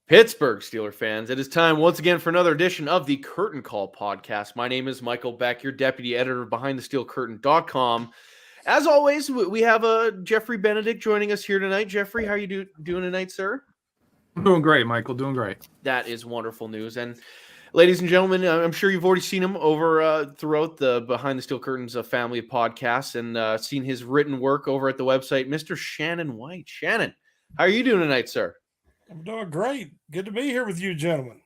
Pittsburgh Steeler fans, it is time once again for another edition of the Curtain Call podcast. My name is Michael Beck, your deputy editor of BehindTheSteelCurtain.com. As always, we have Jeffrey Benedict joining us here tonight. Jeffrey, how are you doing tonight, sir? I'm doing great, Michael. Doing great. That is wonderful news. And ladies and gentlemen, I'm sure you've already seen him over throughout the Behind the Steel Curtains family of podcasts and seen his written work over at the website, Mr. Shannon White. Shannon, how are you doing tonight, sir? I'm doing great. Good to be here with you, gentlemen.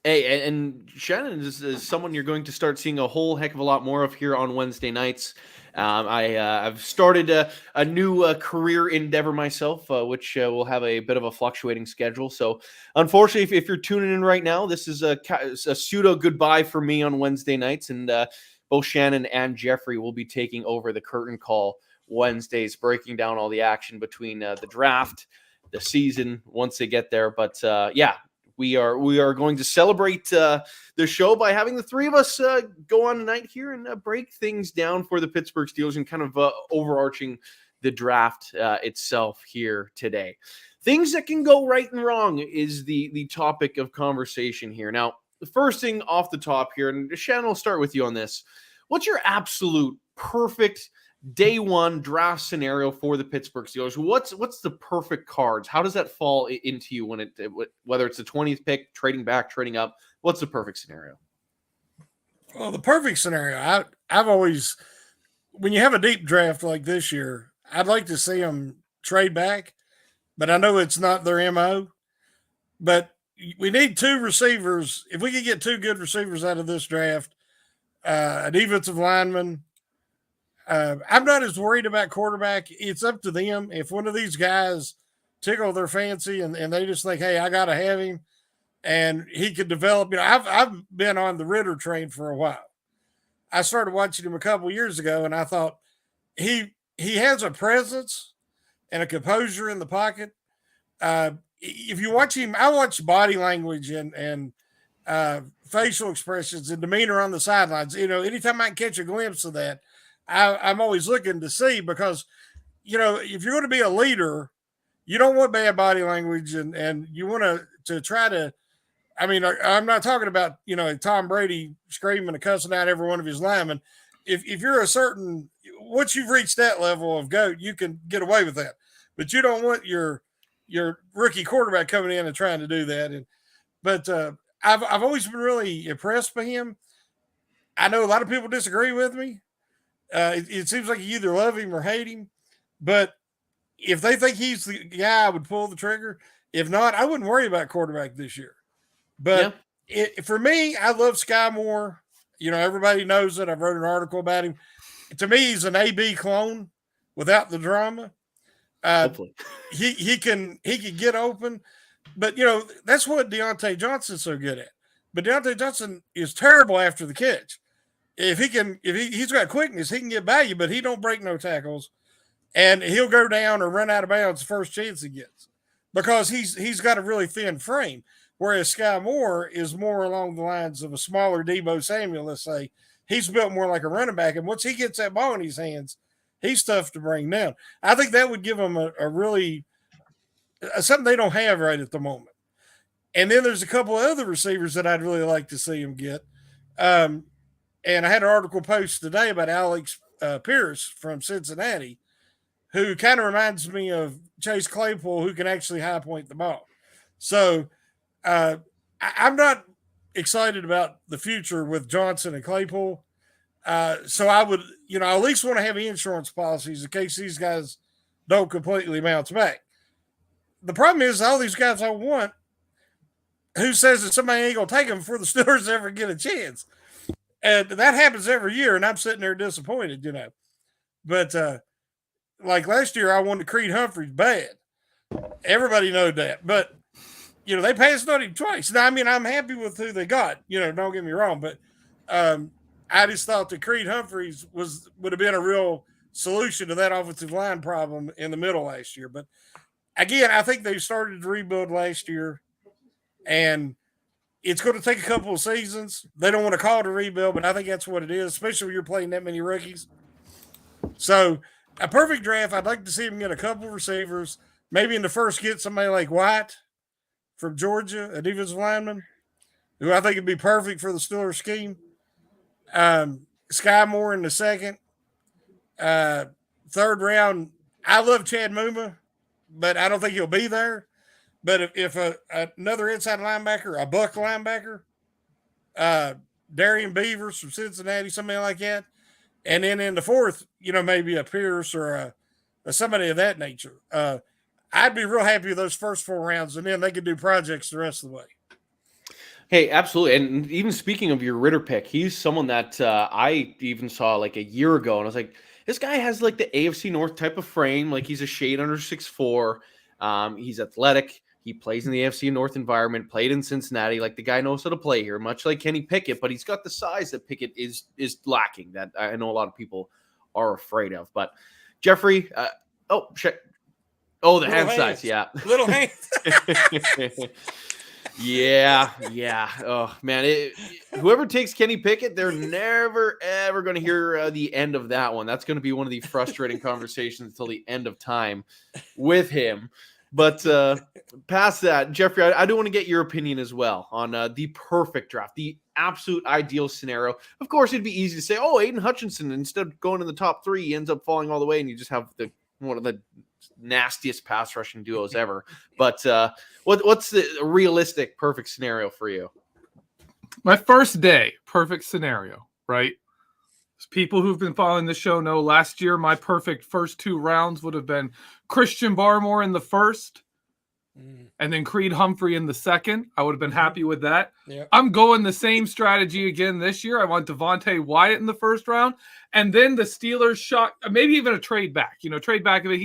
Hey, and Shannon is someone you're going to start seeing a whole heck of a lot more of here on Wednesday nights. I've started a new career endeavor myself, which will have a bit of a fluctuating schedule. So, unfortunately, if you're tuning in right now, this is a pseudo goodbye for me on Wednesday nights, and both Shannon and Jeffrey will be taking over the Curtain Call Wednesdays, breaking down all the action between the draft, the season once they get there. But yeah, we are going to celebrate the show by having the three of us go on tonight here and break things down for the Pittsburgh Steelers and kind of overarching the draft itself here today. Things that can go right and wrong is the topic of conversation here. Now, the first thing off the top here, and Shannon, will start with you on this. What's your absolute perfect day one draft scenario for the Pittsburgh Steelers? What's the perfect cards? How does that fall into you when whether it's the 20th pick, trading back, trading up? What's the perfect scenario? Well, the perfect scenario, I've always, when you have a deep draft like this year, I'd like to see them trade back, but I know it's not their MO. But we need two receivers. If we could get two good receivers out of this draft, a defensive lineman. I'm not as worried about quarterback. It's up to them. If one of these guys tickle their fancy and they just think, hey, I got to have him and he could develop. You know, I've been on the Ritter train for a while. I started watching him a couple years ago and I thought he has a presence and a composure in the pocket. If you watch him, I watch body language and facial expressions and demeanor on the sidelines. You know, anytime I can catch a glimpse of that, I'm always looking to see because, you know, if you're going to be a leader, you don't want bad body language and you want to try to, I mean, I'm not talking about, you know, Tom Brady screaming and cussing out every one of his linemen. If you're once you've reached that level of GOAT, you can get away with that. But you don't want your rookie quarterback coming in and trying to do that. But I've always been really impressed by him. I know a lot of people disagree with me. It seems like you either love him or hate him. But if they think he's the guy, I would pull the trigger. If not, I wouldn't worry about quarterback this year. But for me, I love Sky Moore. You know, everybody knows that. I've wrote an article about him. To me, he's an AB clone without the drama. Hopefully. He can get open. But, you know, that's what Deontay Johnson's so good at. But Deontay Johnson is terrible after the catch. If he's got quickness, he can get by you, but he don't break no tackles, and he'll go down or run out of bounds the first chance he gets because he's got a really thin frame. Whereas Sky Moore is more along the lines of a smaller Debo Samuel. Let's say he's built more like a running back, and once he gets that ball in his hands, he's tough to bring down. I think that would give him a really something they don't have right at the moment. And then there's a couple of other receivers that I'd really like to see him get. And I had an article post today about Alex Pierce from Cincinnati, who kind of reminds me of Chase Claypool, who can actually high point the ball. So I'm not excited about the future with Johnson and Claypool. So I would, you know, I at least want to have insurance policies in case these guys don't completely bounce back. The problem is all these guys I want, who says that somebody ain't going to take them before the Steelers ever get a chance? And that happens every year, and I'm sitting there disappointed, you know. But like last year, I wanted Creed Humphreys bad. Everybody knowed that. But, you know, they passed on him twice. Now, I mean, I'm happy with who they got. You know, don't get me wrong. But I just thought that Creed Humphreys would have been a real solution to that offensive line problem in the middle last year. But, again, I think they started to rebuild last year. And it's going to take a couple of seasons. They don't want to call it a rebuild, but I think that's what it is, especially when you're playing that many rookies. So a perfect draft, I'd like to see him get a couple of receivers, maybe in the first get somebody like White, from Georgia, a defensive lineman, who I think would be perfect for the Steelers scheme. Sky Moore in the second. Third round, I love Chad Muma, but I don't think he'll be there. But if another inside linebacker, a Buck linebacker, Darian Beavers from Cincinnati, somebody like that, and then in the fourth, maybe a Pierce or a somebody of that nature. I'd be real happy with those first 4 rounds, and then they could do projects the rest of the way. Hey, absolutely. And even speaking of your Ritter pick, he's someone that I even saw like a year ago, and I was like, this guy has like the AFC North type of frame. Like he's a shade under 6'4". He's athletic. He plays in the AFC North environment, played in Cincinnati. Like the guy knows how to play here, much like Kenny Pickett, but he's got the size that Pickett is lacking that I know a lot of people are afraid of. But Jeffrey, the hand size, yeah. Little hand. Yeah. Oh, man. Whoever takes Kenny Pickett, they're never, ever going to hear the end of that one. That's going to be one of the frustrating conversations until the end of time with him. But past that, Jeffrey, I do want to get your opinion as well on the perfect draft, the absolute ideal scenario. Of course, it'd be easy to say, Aiden Hutchinson, instead of going in the top 3, he ends up falling all the way, and you just have one of the nastiest pass rushing duos ever. But what's the realistic perfect scenario for you? My first day, perfect scenario, right? People who've been following the show know last year my perfect first 2 rounds would have been Christian Barmore in the first and then Creed Humphrey in the second. I would have been happy with that. Yeah. I'm going the same strategy again this year. I want Devontae Wyatt in the first round, and then the Steelers shot, maybe even a trade back. Trade back of it.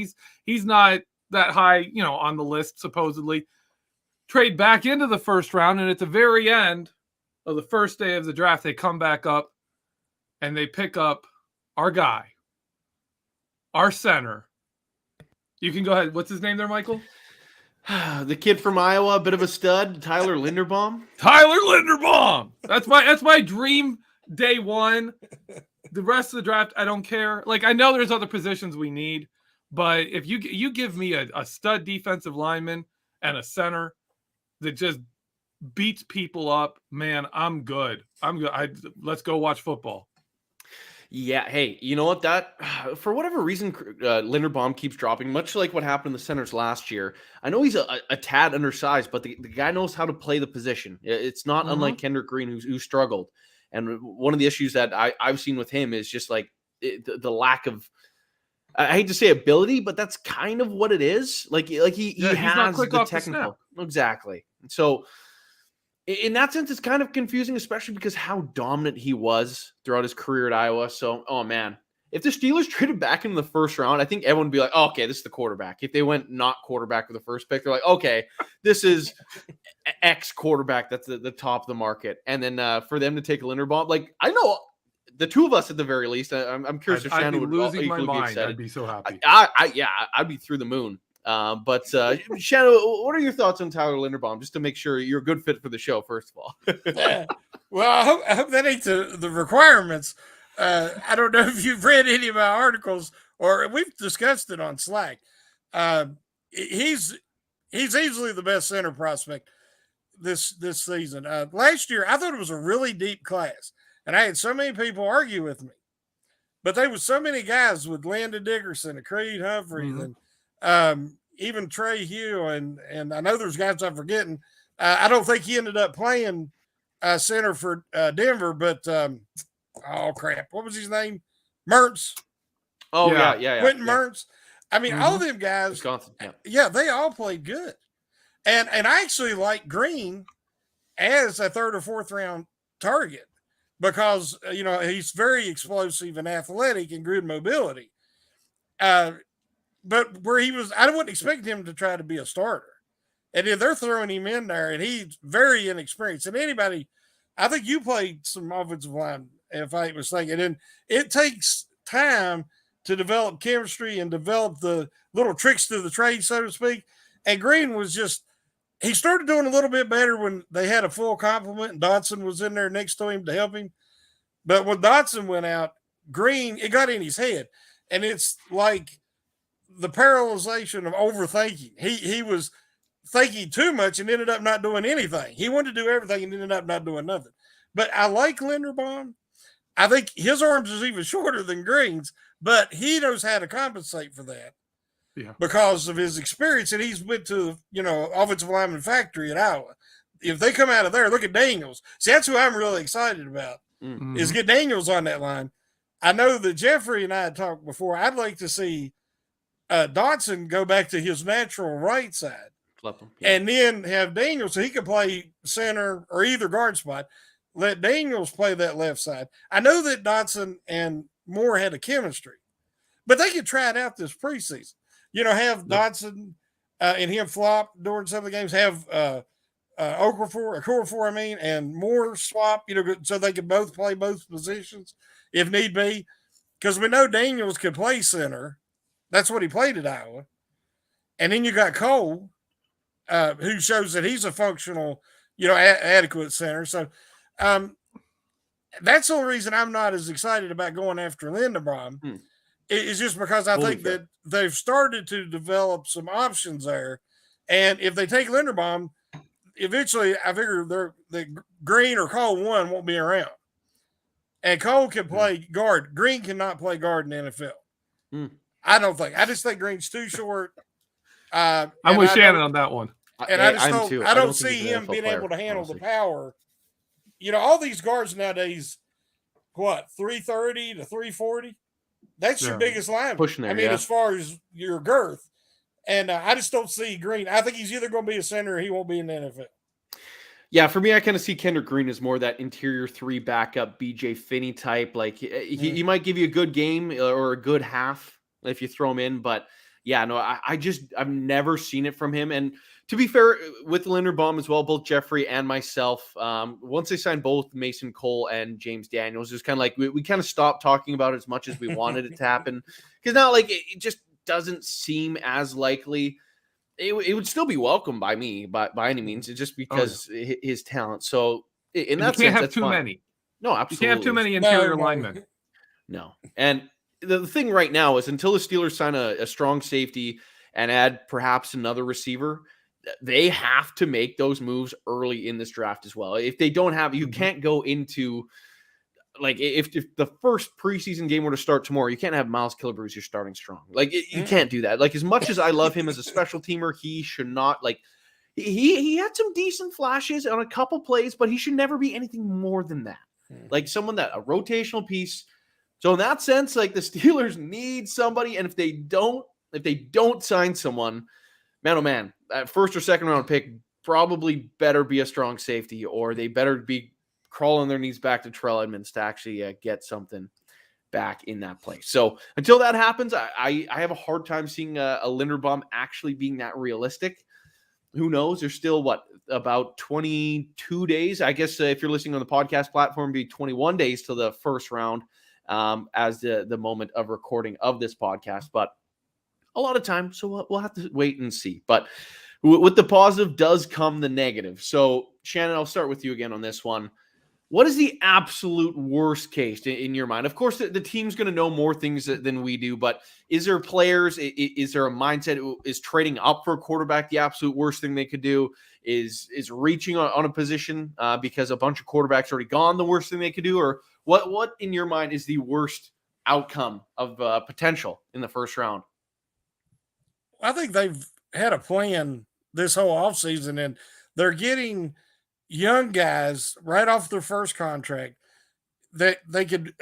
He's not that high, on the list supposedly. Trade back into the first round, and at the very end of the first day of the draft, they come back up and they pick up our guy, our center. You can go ahead. What's his name there, Michael? The kid from Iowa, a bit of a stud, Tyler Linderbaum. Tyler Linderbaum. That's my dream day one. The rest of the draft, I don't care. Like, I know there's other positions we need, but if you give me a stud defensive lineman and a center that just beats people up, man, I'm good. Let's go watch football. Yeah, hey, you know what? That for whatever reason, Linderbaum keeps dropping, much like what happened in the centers last year. I know he's a tad undersized, but the guy knows how to play the position. It's not unlike Kendrick Green, who struggled. And one of the issues that I've seen with him is just like the lack of, I hate to say ability, but that's kind of what it is. Like he has the technical. Exactly. So in that sense, it's kind of confusing, especially because how dominant he was throughout his career at Iowa. So, oh man, if the Steelers traded back in the first round, I think everyone would be like, oh, okay, this is the quarterback. If they went not quarterback with the first pick, they're like, okay, this is X quarterback. That's the top of the market. And then for them to take Linderbaum, like I know the two of us at the very least. I'm curious if Shannon would losing my equally be mind. excited. I'd be so happy. I'd be through the moon. But Shannon, what are your thoughts on Tyler Linderbaum? Just to make sure you're a good fit for the show, first of all. Yeah. Well, I hope that ain't the requirements. I don't know if you've read any of my articles or we've discussed it on Slack. He's easily the best center prospect this season. Last year, I thought it was a really deep class, and I had so many people argue with me. But there was so many guys with Landon Dickerson and Creed Humphrey and even Trey Hugh, and I know there's guys I'm forgetting. I don't think he ended up playing center for Denver, but oh crap, what was his name? Mertz. Oh yeah. Quentin Mertz. I mean, all of them guys. Wisconsin. Yeah, they all played good, and I actually like Green as a 3rd or 4th round target because he's very explosive and athletic and good mobility. But where he was, I wouldn't expect him to try to be a starter. And then they're throwing him in there, and he's very inexperienced. And anybody, I think you played some offensive line, if I ain't mistaken. And it takes time to develop chemistry and develop the little tricks to the trade, so to speak. And Green was he started doing a little bit better when they had a full complement, and Dodson was in there next to him to help him. But when Dodson went out, Green, it got in his head. And it's like the paralyzation of overthinking. He was thinking too much and ended up not doing anything. He wanted to do everything and ended up not doing nothing. But I like Linderbaum. I think his arms is even shorter than Green's, but he knows how to compensate for that. Yeah. Because of his experience, and he's went to, offensive lineman factory at Iowa. If they come out of there, look at Daniels. See, that's who I'm really excited about, is get Daniels on that line. I know that Jeffrey and I had talked before. I'd like to see Dotson go back to his natural right side. Flip him, yeah. And then have Daniels, so he could play center or either guard spot. Let Daniels play that left side. I know that Dotson and Moore had a chemistry, but they could try it out this preseason. Have Dotson and him flop during some of the games, have Okorafor, and Moore swap, so they could both play both positions if need be. Because we know Daniels could play center. That's what he played at Iowa. And then you got Cole, who shows that he's a functional, adequate center. So that's the only reason I'm not as excited about going after Linderbaum. It's just because I think that they've started to develop some options there. And if they take Linderbaum, eventually I figure the Green or Cole one won't be around. And Cole can play guard. Green cannot play guard in the NFL. I don't think. I just think Green's too short. I'm with Shannon on that one. And I don't see him being able to handle the power. All these guards nowadays, 330 to 340? That's your biggest line. Pushing there, as far as your girth. And I just don't see Green. I think he's either going to be a center or he won't be in the NFL. Yeah, for me, I kind of see Kendrick Green as more that interior 3 backup BJ Finney type. Like he might give you a good game or a good half if you throw him in. But yeah, no, I've never seen it from him. And to be fair, with Linderbaum as well, both Jeffrey and myself, once they signed both Mason Cole and James Daniels, it was kind of like we kind of stopped talking about it as much as we wanted it to happen. Because now, it just doesn't seem as likely. It would still be welcome by me, by any means. It's just because his talent. So in that sense, you can't have that's too fine. many. No, absolutely. You can't have too many interior linemen. No. And the thing right now is until the Steelers sign a strong safety and add perhaps another receiver, they have to make those moves early in this draft as well. If they don't have, you can't go into if the first preseason game were to start tomorrow, you can't have Miles Killebrew you're starting strong. You can't do that. As much as I love him as a special teamer, he should not he had some decent flashes on a couple plays, but he should never be anything more than that. Someone that a rotational piece. So in that sense, the Steelers need somebody, and if they don't sign someone, man, oh man, that first or second round pick probably better be a strong safety, or they better be crawling their knees back to Terrell Edmonds to actually get something back in that place. So until that happens, I have a hard time seeing a Linderbaum actually being that realistic. Who knows? There's still about 22 days. I guess if you're listening on the podcast platform, it'd be 21 days till the first round as the moment of recording of this podcast. But a lot of time, so we'll have to wait and see. But with the positive does come the negative. So Shannon, I'll start with you again on this one. What is the absolute worst case in your mind? Of course, the team's going to know more things than we do, but is there players? Is there a mindset? Is trading up for a quarterback the absolute worst thing they could do? Is reaching on a position because a bunch of quarterbacks already gone the worst thing they could do? Or what in your mind is the worst outcome of potential in the first round? I think they've had a plan this whole offseason, and they're getting young guys right off their first contract that they could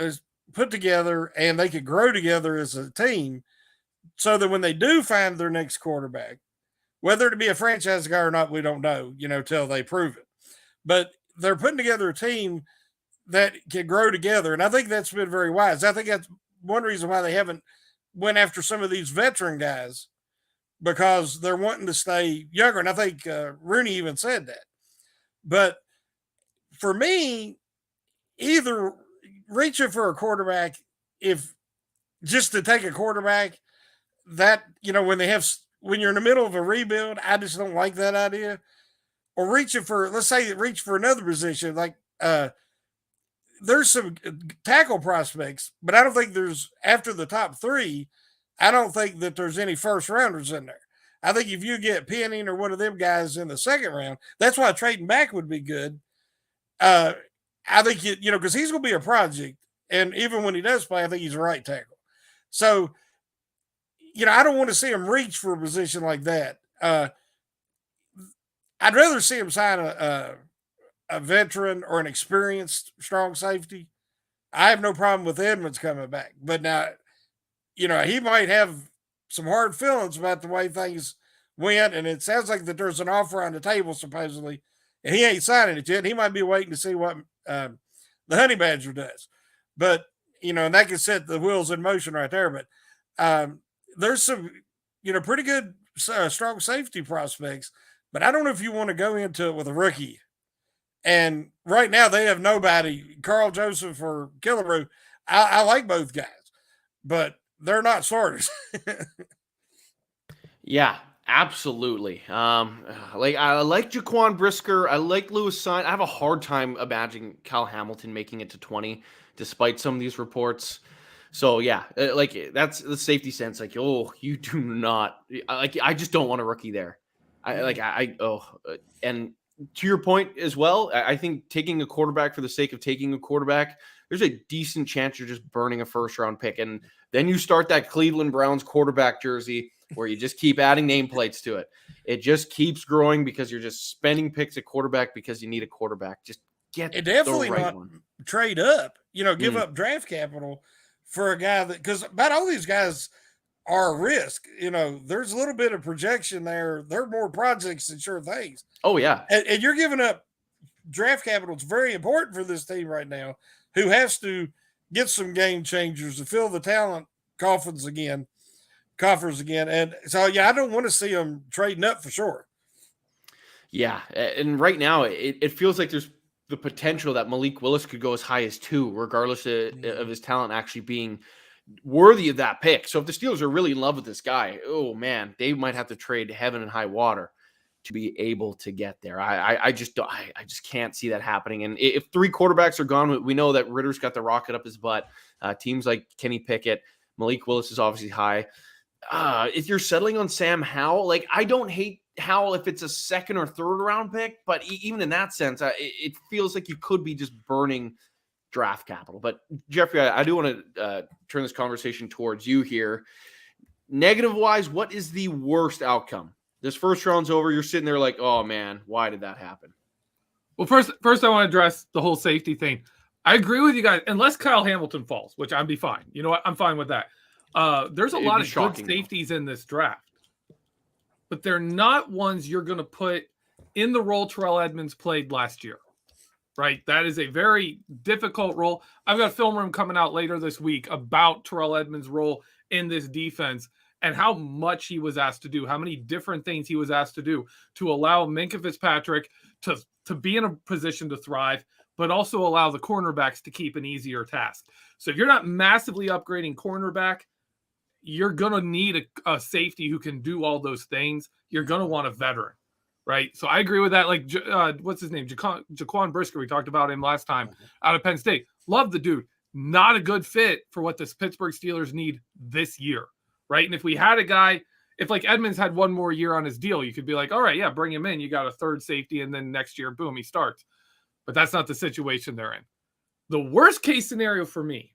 put together and they could grow together as a team so that when they do find their next quarterback, whether it be a franchise guy or not, we don't know, till they prove it. But they're putting together a team that can grow together. And I think that's been very wise. I think that's one reason why they haven't went after some of these veteran guys, because they're wanting to stay younger. And I think Rooney even said that. But for me, either reaching for a quarterback, if just to take a quarterback, that, when you're in the middle of a rebuild, I just don't like that idea. Or reach for another position. There's some tackle prospects, but I don't think after the top 3, I don't think that there's any first rounders in there. I think if you get Penning or one of them guys in the second round, that's why trading back would be good. I think because he's going to be a project, and even when he does play, I think he's a right tackle. So, I don't want to see him reach for a position like that. I'd rather see him sign a veteran or an experienced strong safety. I have no problem with Edmonds coming back, but now, he might have some hard feelings about the way things went, and it sounds like that there's an offer on the table supposedly, and he ain't signing it yet. He might be waiting to see what the Honey Badger does, but and that can set the wheels in motion right there. But there's some pretty good strong safety prospects, but I don't know if you want to go into it with a rookie. And right now they have nobody, Carl Joseph or Killebrew. I like both guys, but they're not starters. Yeah, absolutely. I like Jaquan Brisker. I like Lewis Sign. I have a hard time imagining Kyle Hamilton making it to 20, despite some of these reports. So yeah, that's the safety sense. Like, oh, you do not I just don't want a rookie there. And to your point as well, I think taking a quarterback for the sake of taking a quarterback, there's a decent chance you're just burning a first round pick. And then you start that Cleveland Browns quarterback jersey where you just keep adding nameplates to it. It just keeps growing because you're just spending picks at quarterback because you need a quarterback. Just get definitely the right not one. Trade up, give up draft capital for a guy because about all these guys are a risk. There's a little bit of projection there. They're more projects than sure things. Oh, yeah. And you're giving up draft capital. It's very important for this team right now who has to get some game changers to fill the talent coffers again. And so, I don't want to see them trading up for sure. Yeah. And right now it feels like there's the potential that Malik Willis could go as high as 2, regardless of his talent actually being worthy of that pick. So if the Steelers are really in love with this guy, oh man, they might have to trade heaven and high water to be able to get there. I just can't see that happening. And if 3 quarterbacks are gone, we know that Ritter's got the rocket up his butt. Teams like Kenny Pickett, Malik Willis is obviously high. If you're settling on Sam Howell, I don't hate Howell if it's a second or third round pick, but even in that sense, it feels like you could be just burning draft capital. But Jeffrey, I do want to turn this conversation towards you here. Negative wise, what is the worst outcome? This first round's over. You're sitting there like, oh man, why did that happen? Well, first I want to address the whole safety thing. I agree with you guys, unless Kyle Hamilton falls, which I'd be fine. You know what? I'm fine with that. There's a lot of good safeties in this draft, but they're not ones you're going to put in the role Terrell Edmonds played last year, right? That is a very difficult role. I've got a film room coming out later this week about Terrell Edmonds' role in this defense and how much he was asked to do, how many different things he was asked to do to allow Minkah Fitzpatrick to be in a position to thrive, but also allow the cornerbacks to keep an easier task. So if you're not massively upgrading cornerback, you're going to need a safety who can do all those things. You're going to want a veteran, right? So I agree with that. Like, what's his name? Jaquan Brisker. We talked about him last time out of Penn State. Love the dude. Not a good fit for what the Pittsburgh Steelers need this year, right? And if we had a guy, if like Edmonds had one more year on his deal, you could be like, all right, yeah, bring him in. You got a third safety, and then next year, boom, he starts. But that's not the situation they're in. The worst case scenario for me,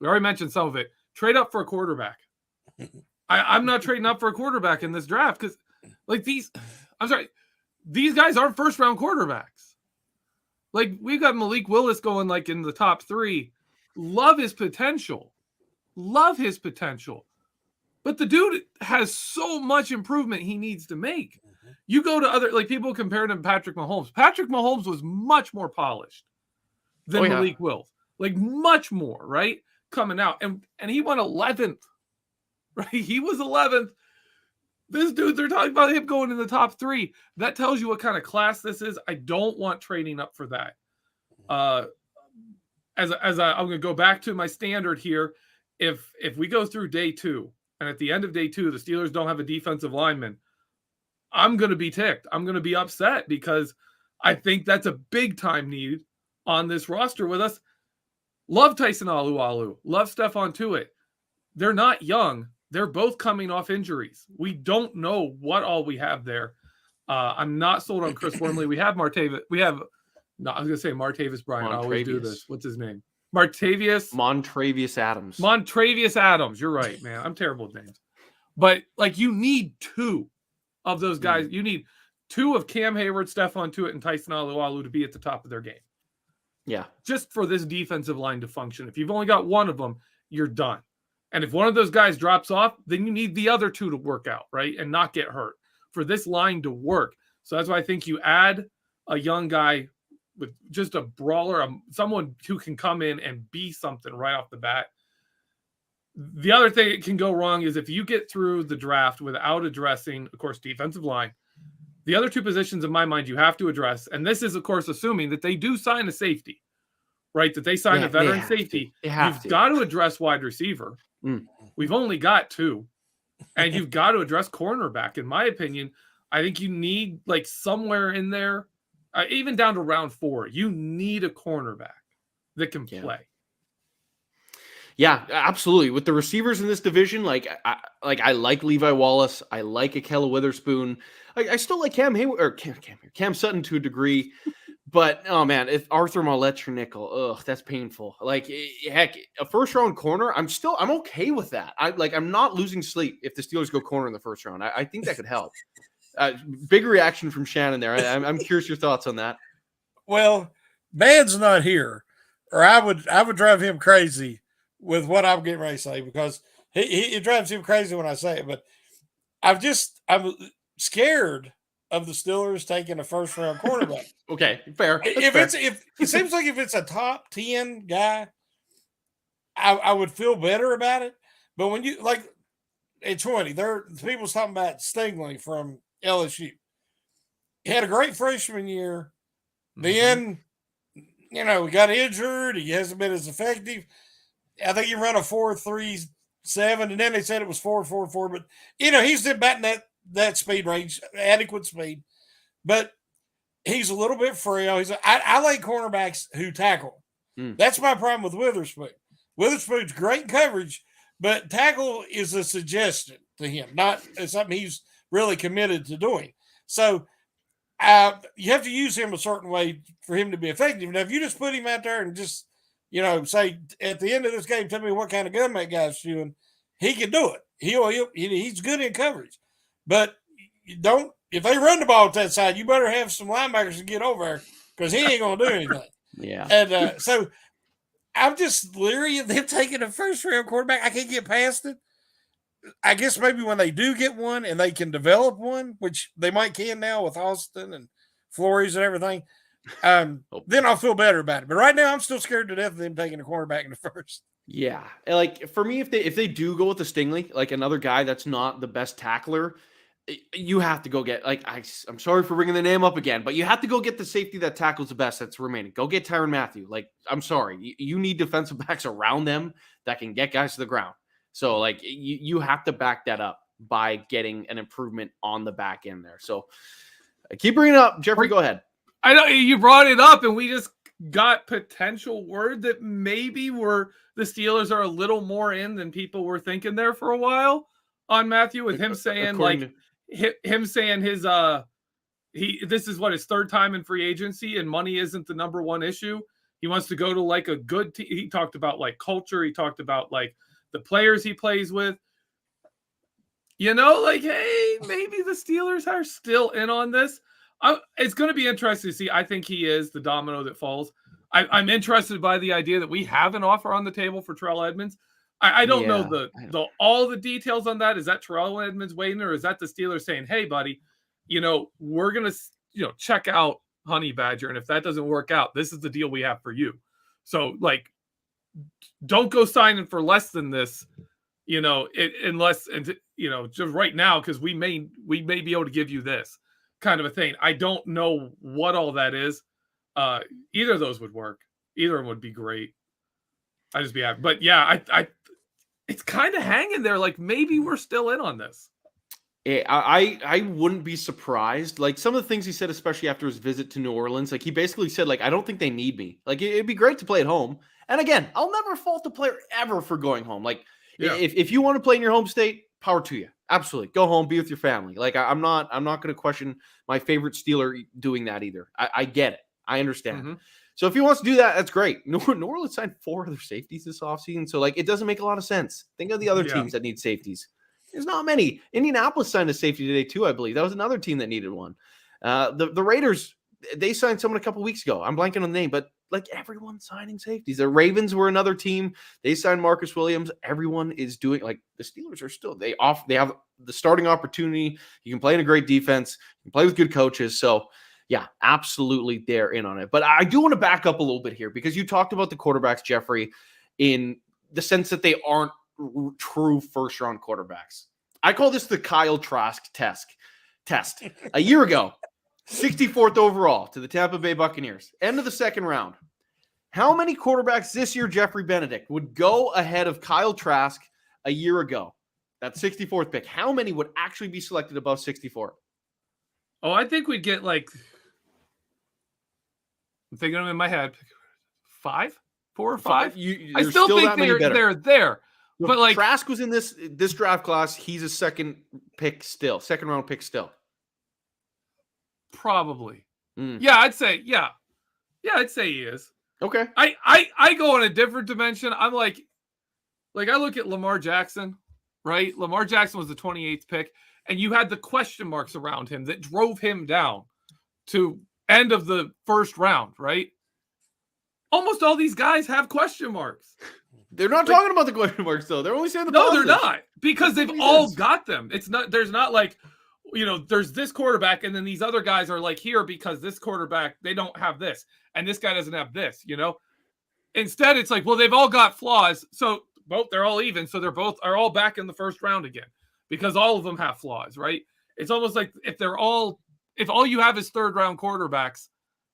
we already mentioned some of it, trade up for a quarterback. I'm not trading up for a quarterback in this draft because, these guys aren't first round quarterbacks. Like, we've got Malik Willis going in the top 3. Love his potential. But the dude has so much improvement he needs to make. You go to other, people compared him to Patrick Mahomes. Patrick Mahomes was much more polished than Malik Willis. Much more, right? Coming out. And he went 11th, right? He was 11th. This dude, they're talking about him going in the top 3. That tells you what kind of class this is. I don't want trading up for that. I'm going to go back to my standard here. If we go through day 2, and at the end of day 2, the Steelers don't have a defensive lineman, I'm going to be ticked. I'm going to be upset because I think that's a big time need on this roster with us. Love Tyson Alualu. Love Stephon Tuitt. They're not young, they're both coming off injuries. We don't know what all we have there. I'm not sold on Chris Wormley. We have Martavis. No, I was going to say Martavis Bryant. I always do this. What's his name? Montravius Adams. Montravius Adams. You're right, man. I'm terrible with names. But, like, you need two of those guys. You need two of Cam Hayward, Stephon Tuitt, and Tyson Alualu to be at the top of their game. Yeah. Just for this defensive line to function. If you've only got one of them, you're done. And if one of those guys drops off, then you need the other two to work out, right? And not get hurt for this line to work. So that's why I think you add a young guy with just a brawler, someone who can come in and be something right off the bat. The other thing that can go wrong is if you get through the draft without addressing, of course, defensive line. The other two positions in my mind you have to address, and this is, of course, assuming that they do sign a safety, right? That they sign a veteran safety. You've got to address wide receiver. We've only got two. And you've got to address cornerback. In my opinion, I think you need, like, somewhere in there, even down to round 4, you need a cornerback that can play. Yeah, absolutely. With the receivers in this division, I like Levi Wallace. I like Akella Witherspoon. I still like Cam Hayward or Cam Sutton to a degree. But, oh, man, if Arthur Maulet's your nickel, that's painful. Like, heck, a first-round corner, I'm okay with that. I'm not losing sleep if the Steelers go corner in the first round. I think that could help. Big reaction from Shannon there. I'm curious your thoughts on that. Well, Man's not here, or I would drive him crazy with what I'm getting ready to say, because he drives him crazy when I say it. But I'm scared of the Steelers taking a first-round quarterback. Okay, fair. If it seems like if it's a top 10 guy, I would feel better about it. But when you, like, at 20, people's talking about Stingley from LSU. He had a great freshman year. Then, he got injured. He hasn't been as effective. I think he ran a 4.37, and then they said it was 4.44. But, he's about in that speed range, adequate speed. But he's a little bit frail. I like cornerbacks who tackle. That's my problem with Witherspoon. Witherspoon's great coverage, but tackle is a suggestion to him, not something he's really committed to doing. So you have to use him a certain way for him to be effective. Now, if you just put him out there and just, say at the end of this game, tell me what kind of gun that guy's shooting, he can do it. He's good in coverage. But if they run the ball at that side, you better have some linebackers to get over there, because he ain't going to do anything. Yeah. And so I'm just leery of them taking a first-round quarterback. I can't get past it. I guess maybe when they do get one and they can develop one, which they might can now with Austin and Flores and everything, then I'll feel better about it. But right now, I'm still scared to death of them taking a cornerback in the first. Yeah. Like, for me, if they do go with the Stingley, like another guy that's not the best tackler, you have to go get, like, I'm sorry for bringing the name up again, but you have to go get the safety that tackles the best that's remaining. Go get Tyrann Mathieu. Like, I'm sorry. You need defensive backs around them that can get guys to the ground. So, like, you have to back that up by getting an improvement on the back end there. So, keep bringing it up. Jeffrey, go ahead. I know you brought it up, and we just got potential word that maybe the Steelers are a little more in than people were thinking there for a while on Mathieu, with him saying, this is his third time in free agency, and money isn't the number one issue. He wants to go to, like, a good team. He talked about, like, culture. He talked about, like, the players he plays with. Hey, maybe the Steelers are still in on this. It's going to be interesting to see. I think he is the domino that falls. I'm interested by the idea that we have an offer on the table for Terrell Edmunds. I don't know all the details on that. Is that Terrell Edmunds waiting, or is that the Steelers saying, hey, buddy, we're going to, check out Honey Badger, and if that doesn't work out, this is the deal we have for you. So, like, don't go signing for less than this, unless, just right now, because we may be able to give you this kind of a thing. I don't know what all that is. Either of those would work. Either of them would be great. I'd just be happy. But yeah, it's kind of hanging there. Like, maybe we're still in on this. I wouldn't be surprised. Like, some of the things he said, especially after his visit to New Orleans, like, he basically said, like, I don't think they need me. Like, it'd be great to play at home. And again, I'll never fault the player ever for going home. Like, Yeah. If you want to play in your home state, power to you. Absolutely. Go home, be with your family. Like I'm not going to question my favorite Steeler doing that either. I get it. I understand. Mm-hmm. So if he wants to do that, that's great. New Orleans signed 4 other safeties this offseason. So like it doesn't make a lot of sense. Think of the other teams that need safeties. There's not many. Indianapolis signed a safety today too, I believe. That was another team that needed one. The Raiders, they signed someone a couple weeks ago. I'm blanking on the name, but like everyone's signing safeties. The Ravens were another team. They signed Marcus Williams. Everyone is doing, like, the Steelers are still, they have the starting opportunity. You can play in a great defense. You can play with good coaches. So yeah, absolutely they're in on it. But I do want to back up a little bit here because you talked about the quarterbacks, Jeffrey, in the sense that they aren't true first round quarterbacks. I call this the Kyle Trask test. A year ago, 64th overall to the Tampa Bay Buccaneers. End of the second round. How many quarterbacks this year, Jeffrey Benedict, would go ahead of Kyle Trask a year ago? That 64th pick. How many would actually be selected above 64? Oh, I think we'd get like, I'm thinking of them in my head, 4 or 5. I still think they're there. But like Trask was in this draft class. He's a second round pick still. Probably. Yeah, I'd say, yeah. Yeah, I'd say he is. Okay. I go on a different dimension. I'm like I look at Lamar Jackson, right? Lamar Jackson was the 28th pick, and you had the question marks around him that drove him down to end of the first round, right? Almost all these guys have question marks. They're not talking about the question marks, though. They're only saying the positives. No, they're not, because they've all got them. It's not. There's not like, there's this quarterback, and then these other guys are like here because this quarterback, they don't have this, and this guy doesn't have this. Instead, it's like, well, they've all got flaws, so they're all even, so are all back in the first round again because all of them have flaws, right? It's almost like if all you have is third round quarterbacks,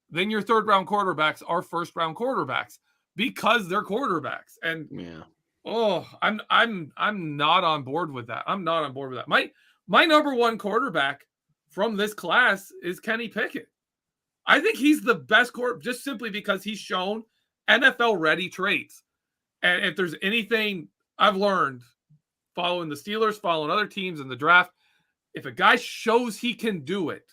then your third round quarterbacks are first round quarterbacks because they're quarterbacks. And I'm not on board with that. I'm not on board with that. My number one quarterback from this class is Kenny Pickett. I think he's the best quarterback just simply because he's shown NFL ready traits. And if there's anything I've learned following the Steelers, following other teams in the draft, if a guy shows he can do it,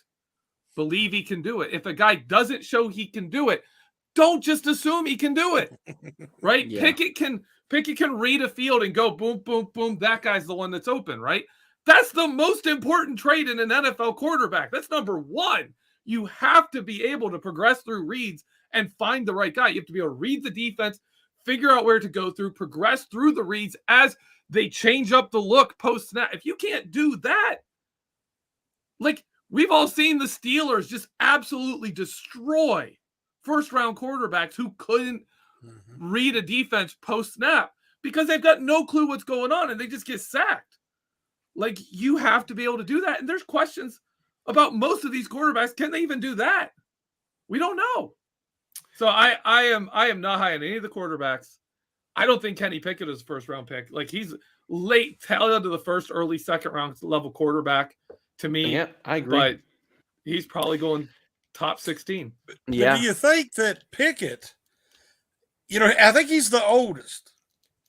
believe he can do it. If a guy doesn't show he can do it, don't just assume he can do it. Right? Yeah. Pickett can read a field and go boom, boom, boom. That guy's the one that's open, right? That's the most important trait in an NFL quarterback. That's number one. You have to be able to progress through reads and find the right guy. You have to be able to read the defense, figure out where to go through, progress through the reads as they change up the look post-snap. If you can't do that, like we've all seen the Steelers just absolutely destroy first-round quarterbacks who couldn't read a defense post-snap because they've got no clue what's going on and they just get sacked. Like, you have to be able to do that. And there's questions about most of these quarterbacks. Can they even do that? We don't know. So I am not high on any of the quarterbacks. I don't think Kenny Pickett is a first-round pick. Like, he's late tail end of the first, early second-round level quarterback to me. Yeah, I agree. But he's probably going top 16. Yeah. Do you think that Pickett, I think he's the oldest.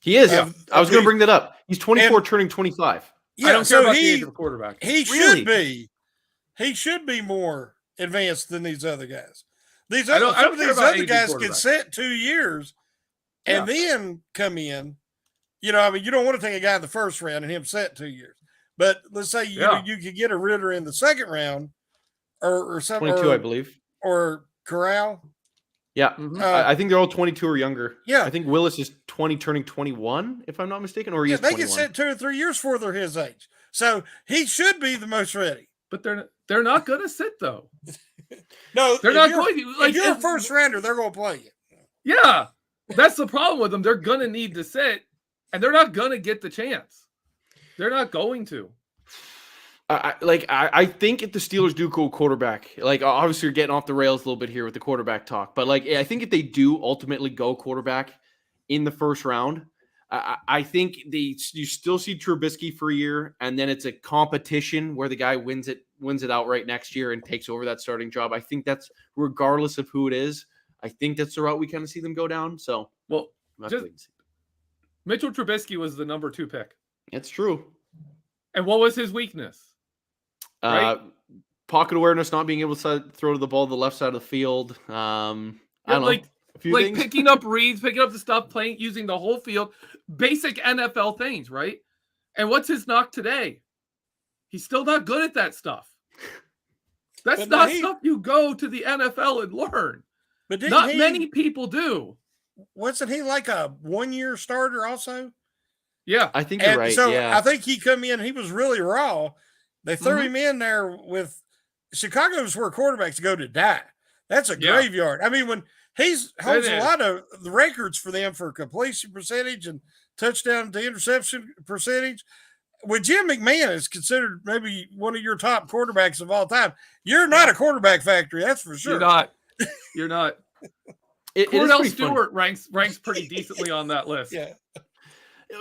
He is. I was going to bring that up. He's 24, turning 25. Yeah, I don't care about the age of the quarterback. He should be more advanced than these other guys. Some of these other guys can sit 2 years and then come in. You don't want to take a guy in the first round and him sit 2 years. But let's say you could get a Ritter in the second round or something. 22, I believe. Or Corral. Yeah. I think they're all 22 or younger. Yeah. I think Willis is 20, turning 21, if I'm not mistaken, or he's 21. They can sit 2 or 3 years before they're his age. So he should be the most ready. But they're not going to sit, though. No, they're not going to. Like, if you're a first rounder, they're going to play you. Yeah. That's the problem with them. They're going to need to sit, and they're not going to get the chance. They're not going to. I think if the Steelers do go quarterback, like obviously you're getting off the rails a little bit here with the quarterback talk, but like I think if they do ultimately go quarterback in the first round, I think you still see Trubisky for a year, and then it's a competition where the guy wins it outright next year and takes over that starting job. I think that's regardless of who it is. I think that's the route we kind of see them go down. So Mitchell Trubisky was the number 2 pick. It's true. And what was his weakness? Right? Pocket awareness, not being able to throw the ball to the left side of the field. I don't know. A few things. Picking up reads, picking up the stuff, playing, using the whole field, basic NFL things, right? And what's his knock today? He's still not good at that stuff. That's not stuff you go to the NFL and learn. But not many people do. Wasn't he like a 1-year starter also? Yeah. I think you're right. So yeah. I think he come in, he was really raw. They threw him in there with Chicago's where quarterbacks go to die. That's a graveyard. I mean, when he's holds a lot of the records for them for completion percentage and touchdown to interception percentage. When Jim McMahon is considered maybe one of your top quarterbacks of all time, you're not a quarterback factory. That's for sure. You're not. Cordell Stewart ranks pretty decently on that list. Yeah.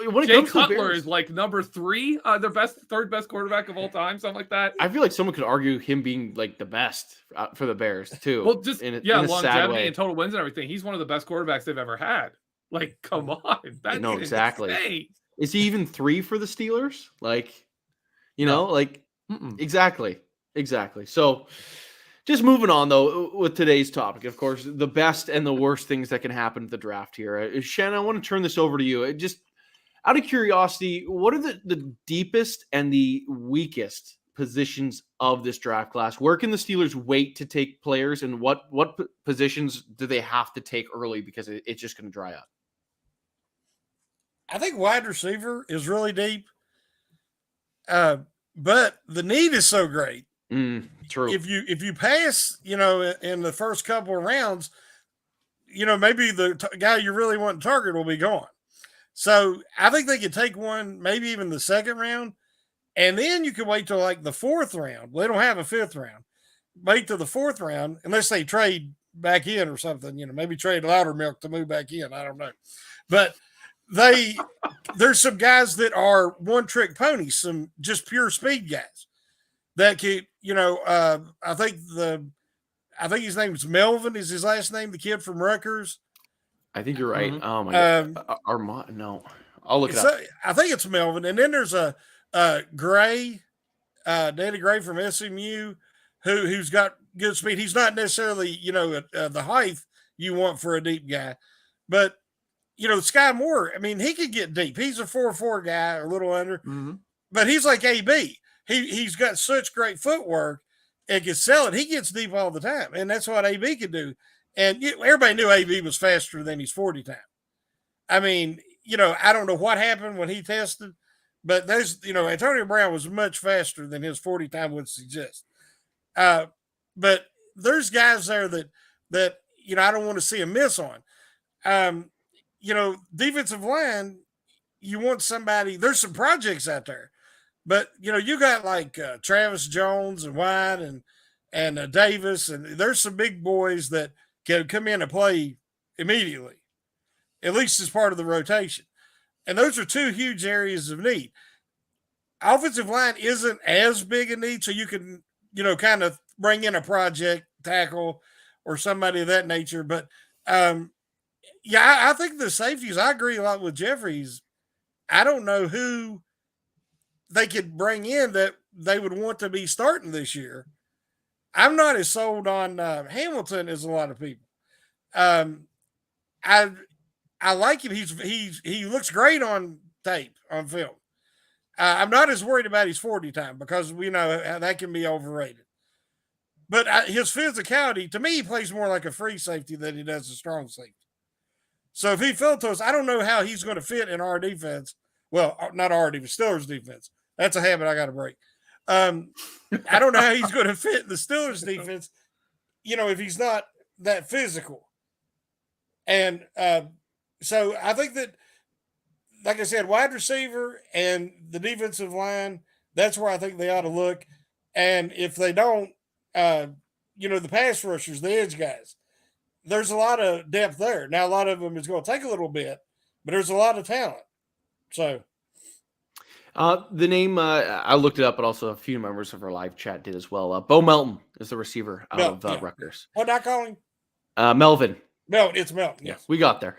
When Jay Cutler is like number 3, third best quarterback of all time, something like that. I feel like someone could argue him being like the best for the Bears too. Well, just in a longevity and total wins and everything. He's one of the best quarterbacks they've ever had. Like, come on, that's exactly. Insane. Is he even 3 for the Steelers? Like, exactly. So, just moving on though with today's topic, of course, the best and the worst things that can happen at the draft here. Shannon, I want to turn this over to you. Just out of curiosity, what are the deepest and the weakest positions of this draft class? Where can the Steelers wait to take players, and what positions do they have to take early because it's just going to dry up? I think wide receiver is really deep, but the need is so great. True. If you pass, in the first couple of rounds, maybe the guy you really want to target will be gone. So I think they could take one, maybe even the second round, and then you can wait till like the 4th round. They don't have a 5th round. Wait till the 4th round, unless they trade back in or something. Maybe trade Loudermilk to move back in. I don't know, but there's some guys that are one-trick ponies, some just pure speed guys that can. I think his name is Melvin. Is his last name? The kid from Rutgers. I think you're right. Oh my God. Armand, no, I'll look it up. I think it's Melvin. And then there's a Gray, Danny Gray from SMU, who's got good speed. He's not necessarily, the height you want for a deep guy, but Sky Moore, I mean, he could get deep. He's a 4.4 guy, a little under, but he's like AB. He's got such great footwork and can sell it. He gets deep all the time, and that's what AB can do. And everybody knew AB was faster than his 40 time. I mean, I don't know what happened when he tested, but Antonio Brown was much faster than his 40 time would suggest. But there's guys there that I don't want to see a miss on. Defensive line, you want somebody, there's some projects out there, but you got like Travis Jones and White and Davis, and there's some big boys that can come in and play immediately, at least as part of the rotation. And those are 2 huge areas of need. Offensive line isn't as big a need, so you can, kind of bring in a project tackle or somebody of that nature. But, I think the safeties, I agree a lot with Jeffries. I don't know who they could bring in that they would want to be starting this year. I'm not as sold on Hamilton as a lot of people. I like him. He looks great on tape, on film. I'm not as worried about his 40 time because we know that can be overrated. But his physicality, to me, he plays more like a free safety than he does a strong safety. So if he fell to us, I don't know how he's going to fit in our defense. Well, not our defense, Steelers defense. That's a habit I got to break. I don't know how he's going to fit in the Steelers defense, if he's not that physical. And so I think that, like I said, wide receiver and the defensive line, that's where I think they ought to look. And if they don't, the pass rushers, the edge guys, there's a lot of depth there. Now, a lot of them is going to take a little bit, but there's a lot of talent. So the name, I looked it up, but also a few members of our live chat did as well. Bo Melton is the receiver out of Rutgers. What did I call him? Melvin. Melton. It's Melton. Yes, we got there.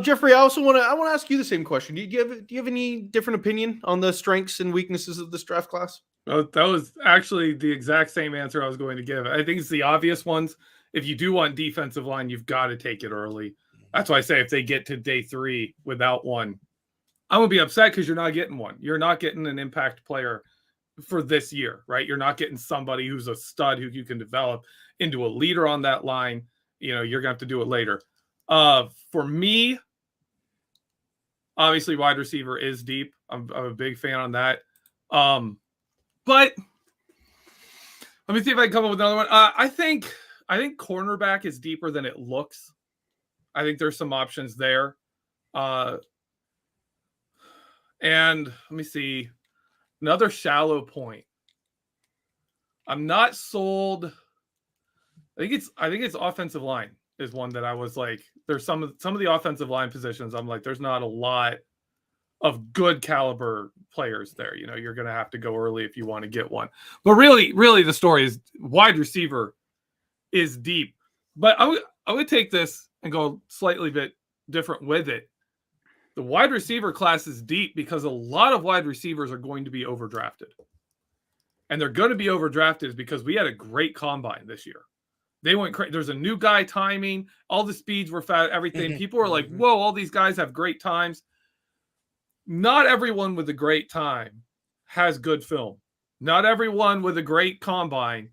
Jeffrey, I want to ask you the same question. Do you have any different opinion on the strengths and weaknesses of this draft class? Well, that was actually the exact same answer I was going to give. I think it's the obvious ones. If you do want defensive line, you've got to take it early. That's why I say if they get to day 3 without one, I'm going to be upset because you're not getting one. You're not getting an impact player for this year, right? You're not getting somebody who's a stud who you can develop into a leader on that line. You're going to have to do it later. For me, obviously wide receiver is deep. I'm a big fan on that. But let me see if I can come up with another one. I think cornerback is deeper than it looks. I think there's some options there. And let me see. Another shallow point. I'm not sold. I think it's offensive line is one that I was like, there's some of the offensive line positions. I'm like, there's not a lot of good caliber players there. You're going to have to go early if you want to get one. But really the story is wide receiver is deep. But I would take this and go slightly bit different with it. The wide receiver class is deep because a lot of wide receivers are going to be overdrafted. And they're going to be overdrafted because we had a great combine this year. They went crazy. There's a new guy timing. All the speeds were fast, everything. People are like, whoa, all these guys have great times. Not everyone with a great time has good film. Not everyone with a great combine